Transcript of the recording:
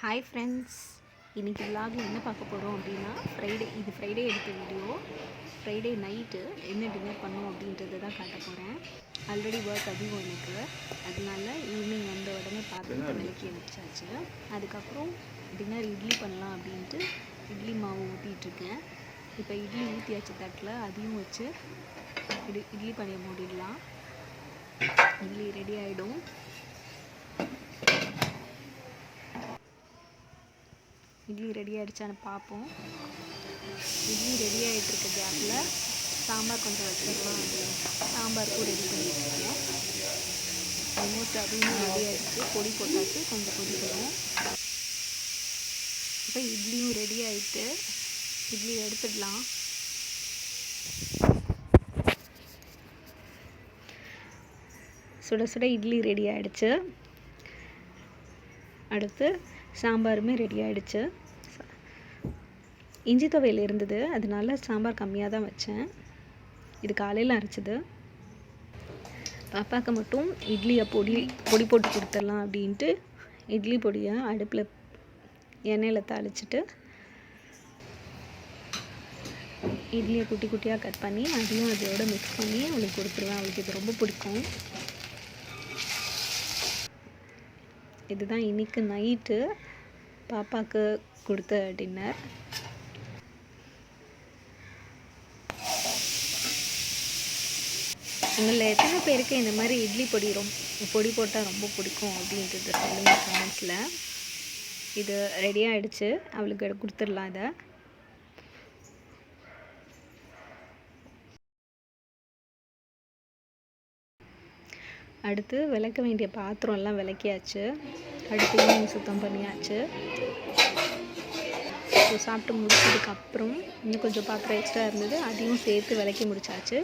Hi friends, இன்றைக்கி விலாகில் என்ன பார்க்க போகிறோம் அப்படின்னா ஃப்ரைடே எடுத்த வீடியோ. ஃப்ரைடே நைட்டு என்ன டின்னர் பண்ணோம் அப்படின்றத தான் காட்ட போகிறேன். ஆல்ரெடி ஒர்க் அதிகம் எனக்கு, அதனால ஈவினிங் வந்த உடனே பார்த்து விளக்கி வச்சாச்சு. அதுக்கப்புறம் டின்னர் இட்லி பண்ணலாம் அப்படின்ட்டு இட்லி மாவு ஊற்றிட்டுருக்கேன். இப்போ இட்லி ஊற்றியாச்சு தட்டில், அதையும் வச்சு இட்லி பண்ணிய மூடிடலாம். இட்லி ரெடி ஆகிடும். இட்லி ரெடி ஆகிடுச்சான்னு பார்ப்போம். இட்லி ரெடி ஆகிட்டுருக்க கேப்பில் சாம்பார் கொஞ்சம் வச்சிடலாம் அப்படின்னு சாம்பாருக்கும் ரெடி பண்ணிட்டுருக்கேன். ஆல்மோஸ்ட் அதுவும் ரெடி ஆகிடுச்சு. பொடி போட்டாச்சு, கொஞ்சம் கொதிக்கணும். இப்போ இட்லியும் ரெடி ஆகிட்டு இட்லி எடுத்துடலாம். சுட சுட இட்லி ரெடி ஆகிடுச்சு. அடுத்து சாம்பாருமே ரெடி ஆகிடுச்சு. இஞ்சி துவையல் இருந்தது, அதனால சாம்பார் கம்மியாக தான் வச்சேன். இது காலையில் அரைச்சது. பாப்பாவுக்கு மட்டும் இட்லியை பொடி போட்டு கொடுத்துடலாம் அப்படின்ட்டு இட்லி பொடியை அடுப்பில் எண்ணெயில் தாளிச்சிட்டு இட்லியை குட்டி குட்டியாக கட் பண்ணி அதையும் அதோட மிக்ஸ் பண்ணி அவளுக்கு கொடுத்துருவேன். அவளுக்கு இது ரொம்ப பிடிக்கும். இதுதான் இன்றைக்கி நைட்டு பாப்பாவுக்கு கொடுத்த டின்னர். உங்களில் எத்தனை பேருக்கு இந்த மாதிரி இட்லி பொடி போட்டால் ரொம்ப பிடிக்கும் அப்படின்றத சொல்லுங்கள் கமெண்ட்ஸில். இது ரெடி ஆகிடுச்சு, அவளுக்கு கொடுத்துடலாம். இதை அடுத்து விளக்க வேண்டிய பாத்திரம்லாம் விளக்கியாச்சு. அடுத்து ஈவினிங் சுத்தம் பண்ணியாச்சு. ஸோ சாப்பிட்டு முடிச்சதுக்கப்புறம் இன்னும் கொஞ்சம் பாத்திரம் எக்ஸ்ட்ரா இருந்தது, அதையும் சேர்த்து விளக்கி முடிச்சாச்சு.